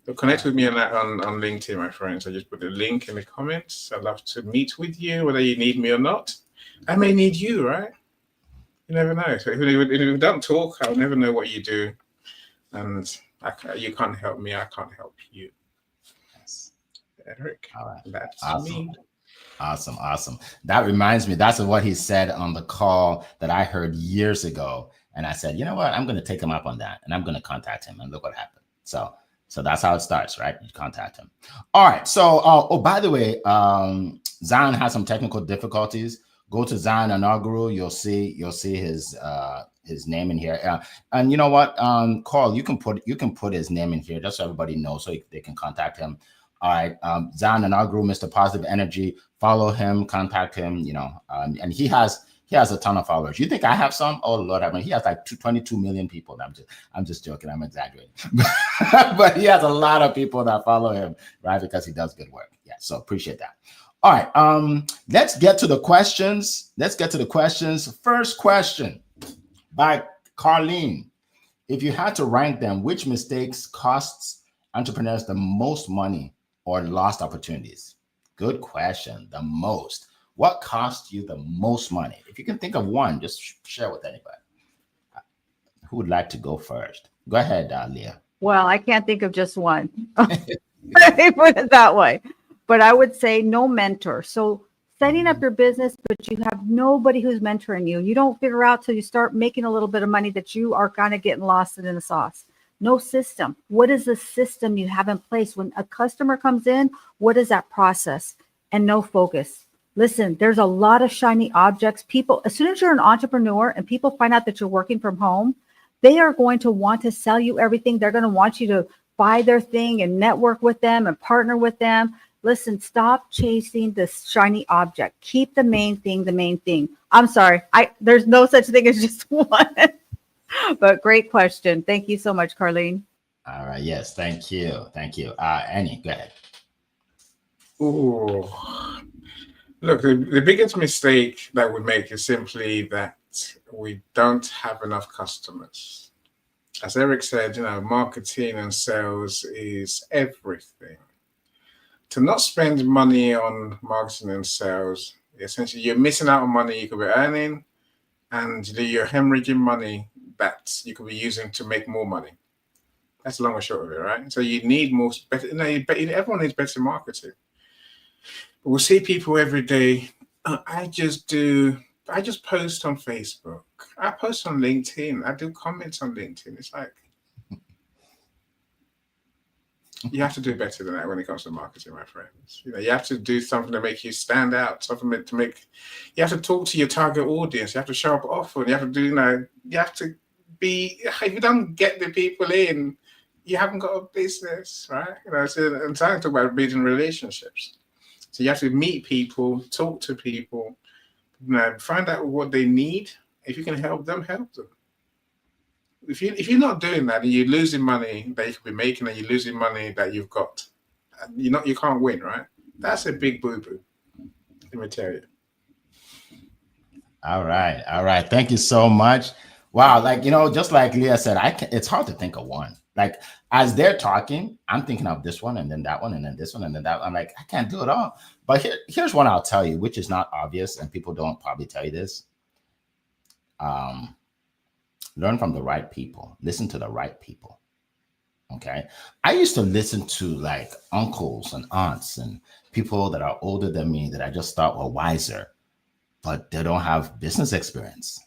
Speaker 4: So connect with me on LinkedIn, my friends. I just put the link in the comments. I'd love to meet with you, whether you need me or not. I may need you, right? You never know. So if we don't talk, I'll never know what you do. And you can't help me. I can't help you. Yes. Eric,
Speaker 2: all right.
Speaker 4: That's
Speaker 2: awesome.
Speaker 4: Me.
Speaker 2: Awesome. That reminds me, that's what he said on the call that I heard years ago. And I said, you know what? I'm going to take him up on that. And I'm going to contact him. And look what happened. So that's how it starts, right? You contact him. All right. So, by the way, Zion has some technical difficulties. Go to Zion Inaugural. You'll see his name in here. And you know what, Carl, you can put his name in here just so everybody knows, so they can contact him. All right. Zion Inaugural, Mr. Positive Energy. Follow him, contact him. And he has a ton of followers. You think I have some? Oh Lord, I mean, he has like 22 million people. I'm just joking. I'm exaggerating, but he has a lot of people that follow him, right? Because he does good work. Yeah. So appreciate that. All right. Let's get to the questions. First question by Carlene. If you had to rank them, which mistakes costs entrepreneurs the most money or lost opportunities? Good question. The most. What cost you the most money? If you can think of one, just share with anybody. Who would like to go first? Go ahead, Leah.
Speaker 1: Well, I can't think of just one. Let me put it that way. But I would say no mentor. So setting up your business, but you have nobody who's mentoring you. You don't figure out till you start making a little bit of money that you are kind of getting lost in the sauce. No system. What is the system you have in place? When a customer comes in, what is that process? And no focus. Listen, there's a lot of shiny objects. People, as soon as you're an entrepreneur and people find out that you're working from home, they are going to want to sell you everything. They're going to want you to buy their thing and network with them and partner with them. Listen, stop chasing this shiny object. Keep the main thing the main thing. I'm sorry. There's no such thing as just one. But great question. Thank you so much, Carlene.
Speaker 2: All right. Yes. Thank you. Thank you. Annie, go ahead.
Speaker 4: Ooh. Look, the biggest mistake that we make is simply that we don't have enough customers. As Eric said, marketing and sales is everything. To not spend money on marketing and sales, essentially you're missing out on money you could be earning, and you're hemorrhaging money that you could be using to make more money. That's long and short of it, right? So you need better. Everyone needs better marketing. But we'll see people every day. I just post on Facebook. I post on LinkedIn. I do comments on LinkedIn. It's like, you have to do better than that when it comes to marketing, my friends. You have to do something to make you stand out, something to make, you have to talk to your target audience. You have to show up often. You have to do, you have to be, if you don't get the people in, you haven't got a business, right? So I'm trying to talk about building relationships. So you have to meet people, talk to people, find out what they need. If you can help them, help them. If you're not doing that and you're losing money that you could be making and you're losing money that you've got, you can't win, right? That's a big boo-boo. Let me tell you.
Speaker 2: All right. All right. Thank you so much. Wow. Just like Leah said, it's hard to think of one. Like, as they're talking, I'm thinking of this one and then that one and then this one and then that one. I'm like, I can't do it all. But here's one I'll tell you, which is not obvious and people don't probably tell you this. Learn from the right people. Listen to the right people. Okay. I used to listen to like uncles and aunts and people that are older than me that I just thought were wiser, but they don't have business experience.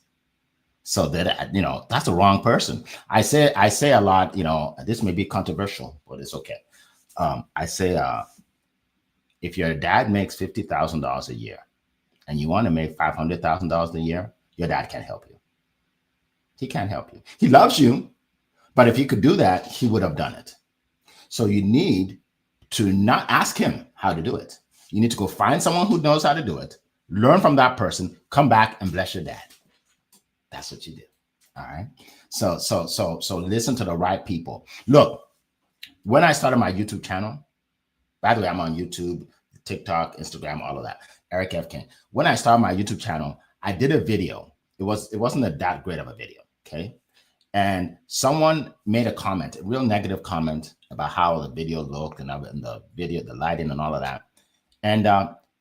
Speaker 2: So that, that's the wrong person. I say a lot, this may be controversial, but it's okay. I say, if your dad makes $50,000 a year and you want to make $500,000 a year, your dad can't help you. He can't help you. He loves you, but if he could do that, he would have done it. So you need to not ask him how to do it. You need to go find someone who knows how to do it, learn from that person, come back and bless your dad. That's what you do. All right. So listen to the right people. Look, when I started my YouTube channel, by the way, I'm on YouTube, TikTok, Instagram, all of that. Eric F. King. When I started my YouTube channel, I did a video. It wasn't that great of a video. Okay. And someone made a comment, a real negative comment about how the video looked and the video, the lighting and all of that. And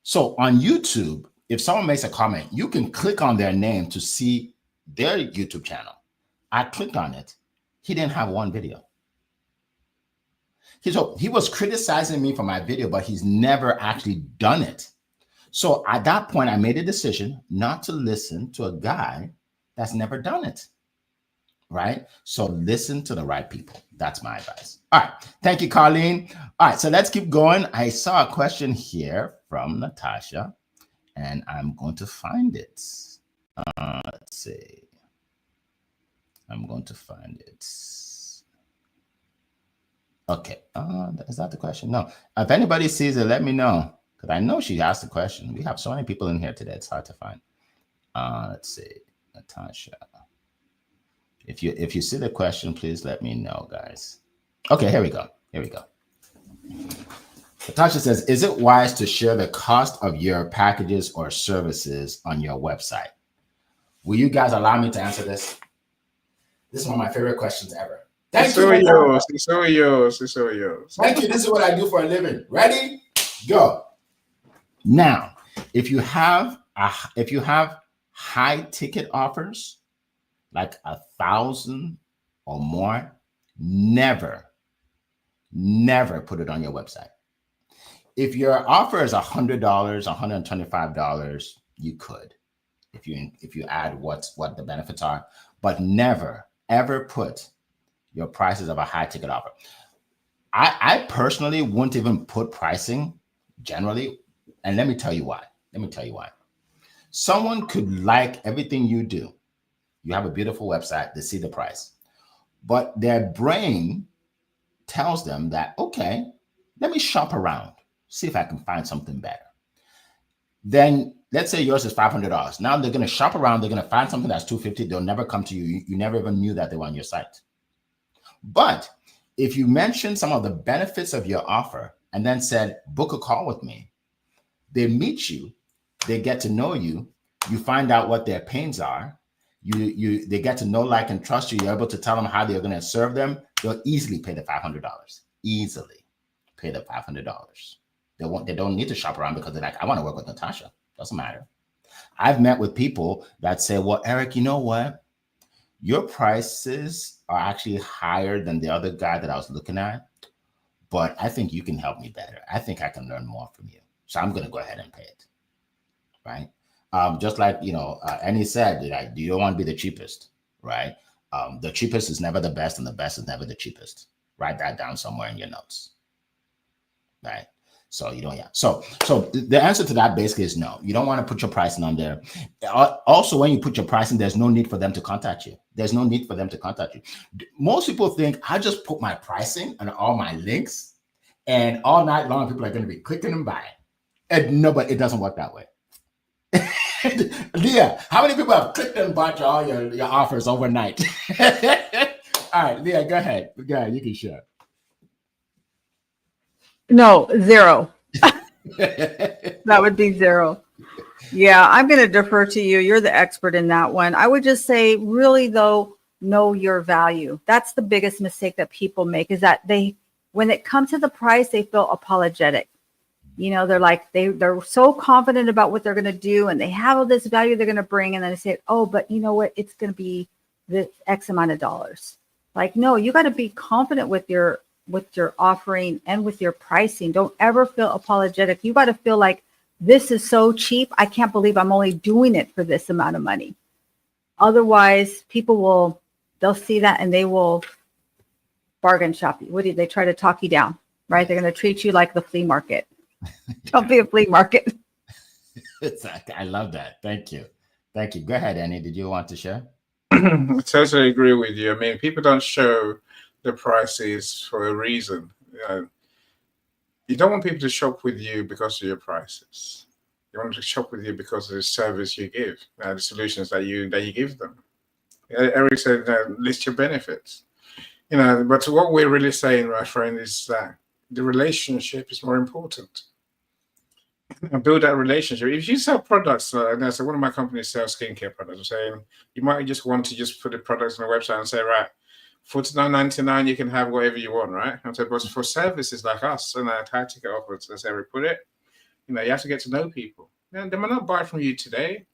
Speaker 2: so on YouTube, if someone makes a comment, you can click on their name to see their YouTube channel. I clicked on it. He didn't have one video. He was criticizing me for my video, but he's never actually done it. So at that point, I made a decision not to listen to a guy that's never done it. Right? So listen to the right people. That's my advice. All right. Thank you, Carlene. All right. So let's keep going. I saw a question here from Natasha, and I'm going to find it. Let's see. I'm going to find it. Okay. Is that the question? No. If anybody sees it, let me know, because I know she asked the question. We have so many people in here today. It's hard to find. Let's see. Natasha. If you see the question, please let me know, guys. Okay, here we go. Natasha says, is it wise to share the cost of your packages or services on your website? Will you guys allow me to answer this? This is one of my favorite questions ever.
Speaker 4: It's all yours.
Speaker 2: Thank you. This is what I do for a living. Ready? Go. Now, if you have high ticket offers, like 1,000 or more, never put it on your website. If your offer is $100, $125, you could, if you add what the benefits are, but never ever put your prices of a high ticket offer. I personally wouldn't even put pricing generally, and let me tell you why. Someone could like everything you do. You have a beautiful website, they see the price, but their brain tells them that, okay, let me shop around, see if I can find something better. Then let's say yours is $500. Now they're going to shop around, they're going to find something that's $250. They'll never come to you. You never even knew that they were on your site. But if you mention some of the benefits of your offer and then said, book a call with me, they meet you, they get to know you, you find out what their pains are, they get to know, like, and trust you, you're able to tell them how they're going to serve them, they'll easily pay the $500. Easily pay the $500. They don't need to shop around because they're like, I want to work with Natasha. Doesn't matter. I've met with people that say, well, Eric, you know what? Your prices are actually higher than the other guy that I was looking at, but I think you can help me better. I think I can learn more from you. So I'm going to go ahead and pay it. Right? Just like, Annie said, like, you don't want to be the cheapest, right? The cheapest is never the best, and the best is never the cheapest. Write that down somewhere in your notes. Right? So you don't, yeah. So the answer to that basically is no. You don't want to put your pricing on there. Also, when you put your pricing, there's no need for them to contact you. Most people think I just put my pricing and all my links, and all night long people are going to be clicking and buying. And no, but it doesn't work that way. Leah, how many people have clicked and bought all your offers overnight? All right, Leah, go ahead. You can share.
Speaker 1: No, 0. That would be 0. Yeah, I'm going to defer to you. You're the expert in that one. I would just say, really, though, know your value. That's the biggest mistake that people make, is that when it comes to the price, they feel apologetic. They're like, they're so confident about what they're going to do, and they have all this value they're going to bring. And then they say, oh, but you know what? It's going to be this X amount of dollars. Like, no, you got to be confident with your offering and with your pricing. Don't ever feel apologetic. You got to feel like, this is so cheap. I can't believe I'm only doing it for this amount of money. Otherwise, they'll see that and they will bargain shop you. They try to talk you down, right? They're going to treat you like the flea market. Don't be a flea market.
Speaker 2: I love that. Thank you. Go ahead, Annie. Did you want to share?
Speaker 4: I totally agree with you. I mean, people don't show the prices for a reason. You don't want people to shop with you because of your prices. You want them to shop with you because of the service you give, the solutions that you give them. Eric said, list your benefits. But what we're really saying, my friend, is that the relationship is more important. Build that relationship. If you sell products, and so one of my companies sells skincare products, I'm saying you might just want to just put the products on the website and say, right, $49.99, you can have whatever you want, right? And so, but for services like us and our high ticket offers, as Eric put it, you have to get to know people. And they might not buy from you today,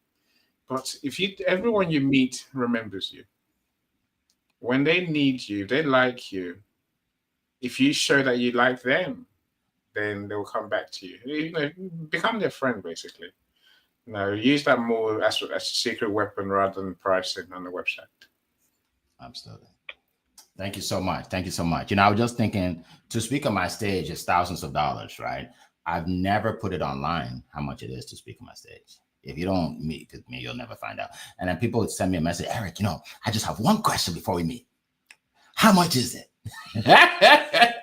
Speaker 4: but if everyone you meet remembers you. When they need you, they like you. If you show that you like them, then they'll come back to you. Become their friend, basically. Use that more as a secret weapon rather than pricing on the website.
Speaker 2: Absolutely. Thank you so much. I was just thinking, to speak on my stage is thousands of dollars, right? I've never put it online how much it is to speak on my stage. If you don't meet with me, you'll never find out. And then people would send me a message, Eric, I just have one question before we meet. How much is it?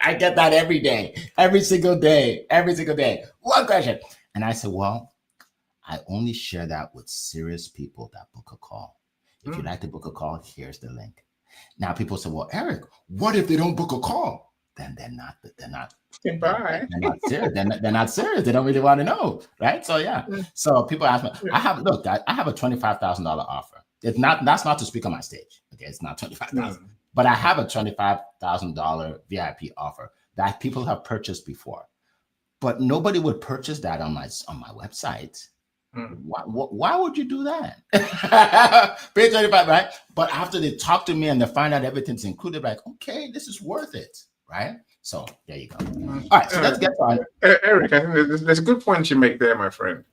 Speaker 2: I get that every day, every single day. One question. And I said, well, I only share that with serious people that book a call. If you'd like to book a call, here's the link. Now people say, well, Eric, what if they don't book a call? Then they're not
Speaker 4: Goodbye.
Speaker 2: They're not serious. They're not serious. They don't really want to know, right? So yeah. So people ask me, I have a $25,000 offer. That's not to speak on my stage. Okay, it's not $25,000, but I have a $25,000 VIP offer that people have purchased before. But nobody would purchase that on my website. Why would you do that? Pay 25, right? But after they talk to me and they find out everything's included, like, okay, this is worth it, right? So there you go. All right, so let's get on.
Speaker 4: Eric, I think there's a good point you make there, my friend.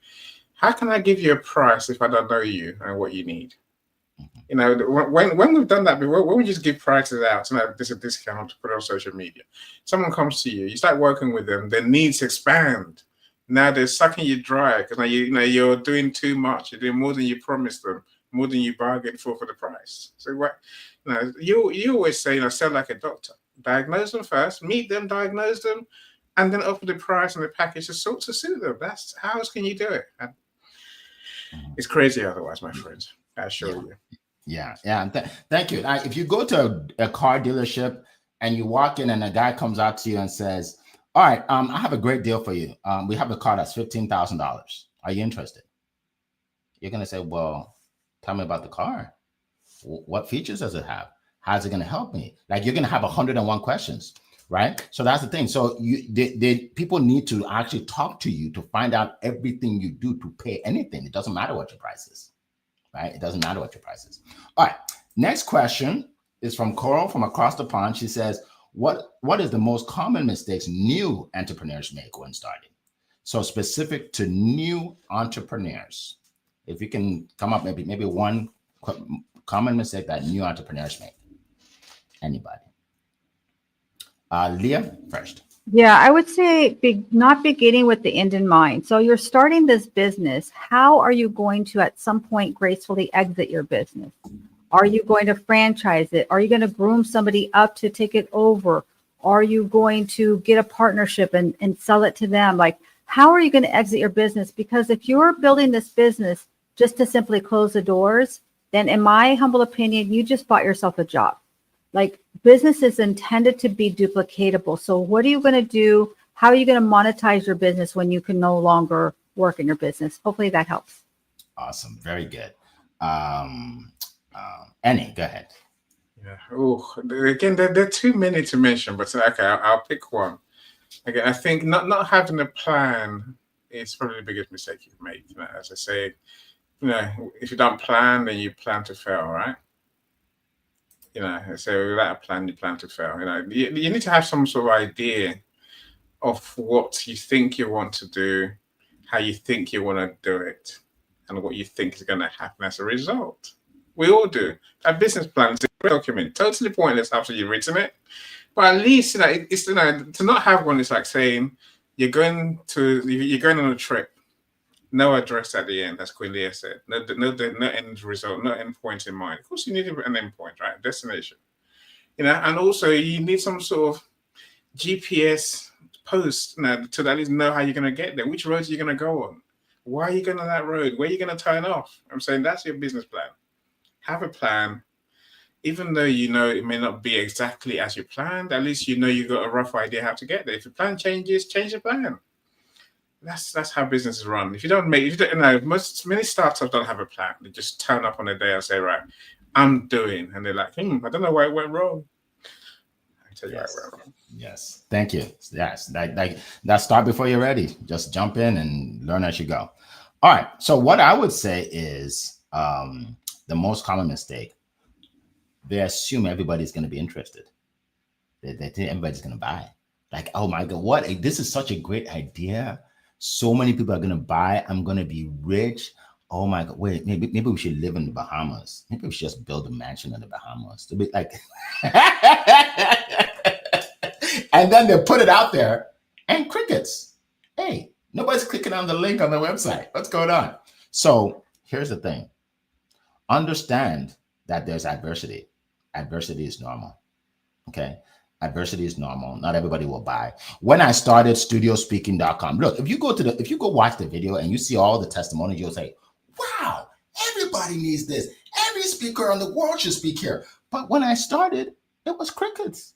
Speaker 4: How can I give you a price if I don't know you and what you need? You know, when we've done that before, when we just give prices out, so now there's a discount to put on social media. Someone comes to you, you start working with them, their needs expand. Now they're sucking you dry because now you're doing too much. You're doing more than you promised them, more than you bargained for the price. So what? You always say, sell like a doctor. Diagnose them first, meet them, diagnose them, and then offer the price and the package to suit them. That's how else can you do it? And it's crazy otherwise, my friends. I assure you.
Speaker 2: Yeah. Thank you. If you go to a car dealership and you walk in and a guy comes out to you and says, all right, I have a great deal for you. We have a car that's $15,000. Are you interested? You're going to say, well, tell me about the car. What features does it have? How's it going to help me? Like, you're going to have 101 questions, right? So that's the thing. So people need to actually talk to you to find out everything you do to pay anything. It doesn't matter what your price is. Right? It doesn't matter what your price is. All right. Next question is from Coral from across the pond. She says, what is the most common mistakes new entrepreneurs make when starting? So specific to new entrepreneurs, if you can come up maybe one common mistake that new entrepreneurs make. Anybody? Leah first.
Speaker 1: Yeah, I would say not beginning with the end in mind. So you're starting this business. How are you going to at some point gracefully exit your business? Are you going to franchise it? Are you going to groom somebody up to take it over? Are you going to get a partnership and sell it to them? Like, how are you going to exit your business? Because if you're building this business just to simply close the doors, then in my humble opinion, you just bought yourself a job. Like, business is intended to be duplicatable. So what are you going to do? How are you going to monetize your business when you can no longer work in your business? Hopefully that helps.
Speaker 2: Awesome. Very good. Annie, go ahead.
Speaker 4: Yeah. Oh, again, there are too many to mention, but okay, I'll pick one. Again, I think not having a plan is probably the biggest mistake you've made. As I say, if you don't plan, then you plan to fail, right? So without a plan, you plan to fail. You need to have some sort of idea of what you think you want to do, how you think you want to do it, and what you think is going to happen as a result. We all do. A business plan is a great document, totally pointless after you've written it. But at least, it's to not have one is like saying you're going on a trip. No address at the end, as Queen Leah said. No end result, no end point in mind. Of course, you need an end point, right? Destination. And also you need some sort of GPS post to at least know how you're going to get there. Which roads are you going to go on? Why are you going on that road? Where are you going to turn off? I'm saying that's your business plan. Have a plan. Even though it may not be exactly as you planned, at least you've got a rough idea how to get there. If the plan changes, change the plan. That's how businesses run. Many startups don't have a plan. They just turn up on a day and say, right, I'm doing. And they're like, I don't know why it went wrong. I tell you why it went wrong.
Speaker 2: Yes. Thank you. Yes. Like that, start before you're ready. Just jump in and learn as you go. All right. So what I would say is the most common mistake, they assume everybody's going to be interested. They think everybody's going to buy. Like, oh my God, this is such a great idea. So many people are going to buy. I'm going to be rich. Oh my God. Wait, maybe we should live in the Bahamas. Maybe we should just build a mansion in the Bahamas. To be like, and then they put it out there and crickets. Hey, nobody's clicking on the link on the website. What's going on? So here's the thing. Understand that there's adversity. Adversity is normal. Okay. Adversity is normal. Not everybody will buy. When I started studiospeaking.com, look, if you go watch the video and you see all the testimonies, you'll say, wow, everybody needs this. Every speaker in the world should speak here. But when I started, it was crickets.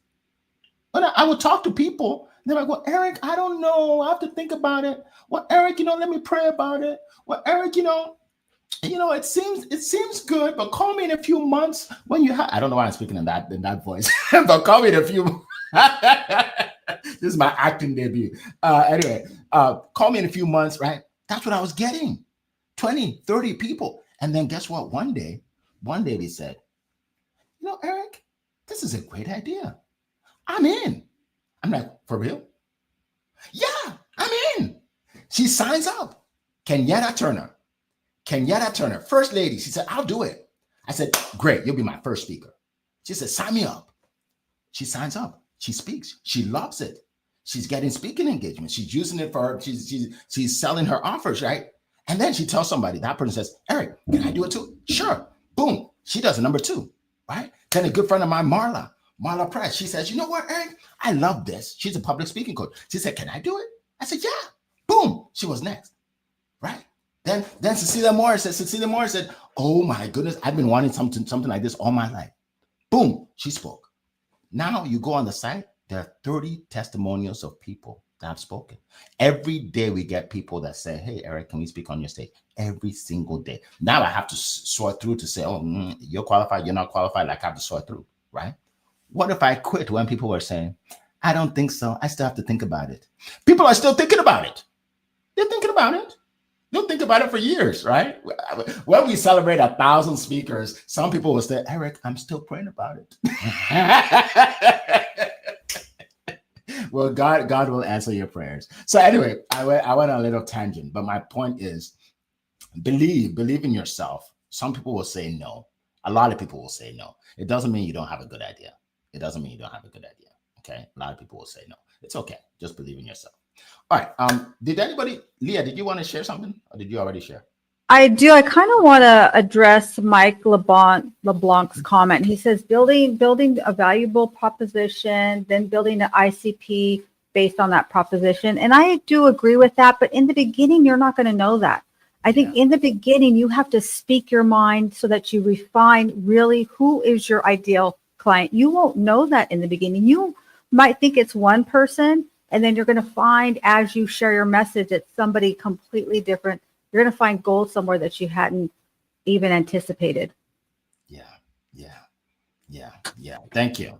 Speaker 2: But I would talk to people. They're like, well, Eric, I don't know. I have to think about it. Well, Eric, let me pray about it. Well, Eric, it seems good, but call me in a few months when you have. I don't know why I'm speaking in that voice, but call me in a few. This is my acting debut. Anyway, call me in a few months, right? That's what I was getting. 20, 30 people. And then guess what? One day they said, Eric, this is a great idea. I'm in. I'm like, for real? Yeah, I'm in. She signs up. Kenyatta Turner, first lady. She said, I'll do it. I said, great, you'll be my first speaker. She said, sign me up. She signs up. She speaks. She loves it. She's getting speaking engagements. She's using it for her. She's selling her offers, right? And then she tells somebody, that person says, Eric, can I do it too? Sure. Boom. She does it number 2, right? Then a good friend of mine, Marla Press, she says, you know what, Eric? I love this. She's a public speaking coach. She said, can I do it? I said, yeah. Boom. She was next, right? Then Cecilia Morris said, oh my goodness, I've been wanting something like this all my life. Boom. She spoke. Now you go on the site, there are 30 testimonials of people that have spoken. Every day we get people that say, hey, Eric, can we speak on your stage? Every single day. Now I have to sort through to say, you're qualified, you're not qualified. Like I have to sort through, right? What if I quit when people were saying, I don't think so. I still have to think about it. People are still thinking about it. They're thinking about it. They'll think about it for years, right? When we celebrate 1,000 speakers, some people will say, Eric, I'm still praying about it. Well, God will answer your prayers. So anyway, I went on a little tangent, but my point is believe in yourself. Some people will say no. A lot of people will say no. It doesn't mean you don't have a good idea. It doesn't mean you don't have a good idea. Okay. A lot of people will say no. It's okay. Just believe in yourself. All right. Did anybody, Leah, did you want to share something or did you already share?
Speaker 1: I do. I kind of want to address Mike LeBlanc's comment. He says building a valuable proposition, then building an ICP based on that proposition. And I do agree with that. But in the beginning, you're not going to know that. I think in the beginning, you have to speak your mind so that you refine really who is your ideal client. You won't know that in the beginning. You might think it's one person, and then you're going to find as you share your message, it's somebody completely different. You're going to find gold somewhere that you hadn't even anticipated.
Speaker 2: Yeah. Thank you.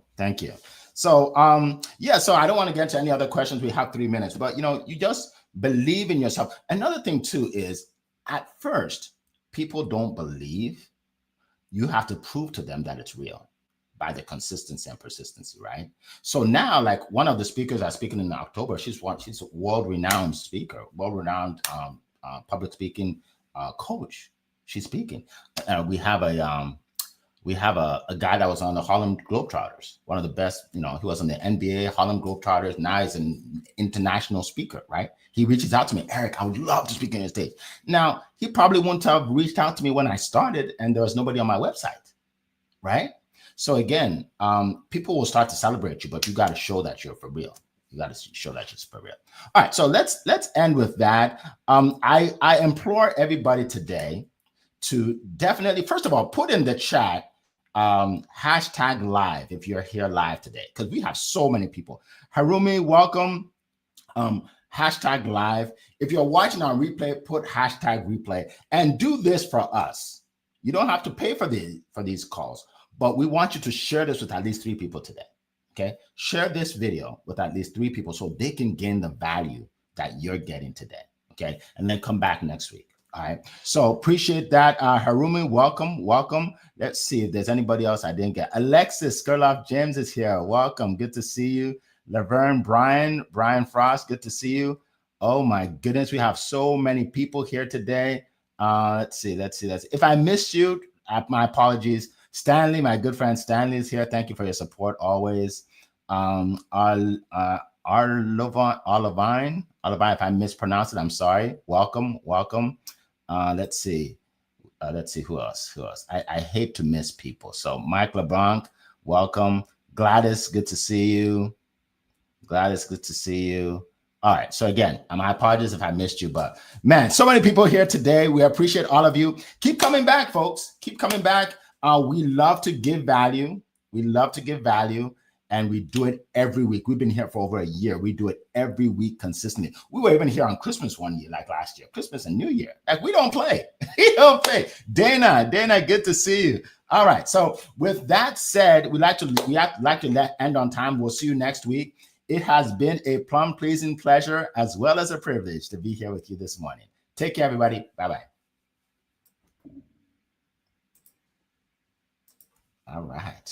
Speaker 2: So, so I don't want to get to any other questions. We have 3 minutes, but you just believe in yourself. Another thing too is at first, people don't believe. You have to prove to them that it's real by the consistency and persistency, right? So now, like one of the speakers are speaking in October, she's a world-renowned speaker, world-renowned public speaking coach. She's speaking. We have a guy that was on the Harlem Globetrotters, one of the best. He was on the NBA Harlem Globetrotters. Now he's an international speaker, right? He reaches out to me, Eric, I would love to speak on your stage. Now he probably wouldn't have reached out to me when I started, and there was nobody on my website, right? So again, people will start to celebrate you, but you got to show that you're for real. You got to show that you're for real. All right, so let's end with that. I implore everybody today to definitely, first of all, put in the chat hashtag live if you're here live today, because we have so many people. Harumi, welcome. Hashtag live. If you're watching on replay, put hashtag replay and do this for us. You don't have to pay for these calls, but we want you to share this with at least 3 people today. Okay, share this video with at least 3 people so they can gain the value that you're getting today. Okay, and then come back next week. All right, so appreciate that. Harumi, welcome. Let's see if there's anybody else I didn't get. Alexis Skurloff James is here. Welcome, good to see you. Laverne, Brian Frost, good to see you. Oh my goodness, we have so many people here today. Let's see. If I missed you, my apologies. Stanley, my good friend Stanley is here. Thank you for your support always. Arlovine, if I mispronounced it, I'm sorry. Welcome. Let's see who else. I hate to miss people. So Mike LeBlanc, welcome. Gladys, good to see you. All right. So again, my apologies if I missed you, but man, so many people here today. We appreciate all of you. Keep coming back, folks. Keep coming back. We love to give value. And we do it every week. We've been here for over a year. We do it every week consistently. We were even here on Christmas one year, like last year, Christmas and New Year. Like we don't play. Dana, good to see you. All right. So with that said, we like to end on time. We'll see you next week. It has been a plum-pleasing pleasure as well as a privilege to be here with you this morning. Take care, everybody. Bye-bye. All right.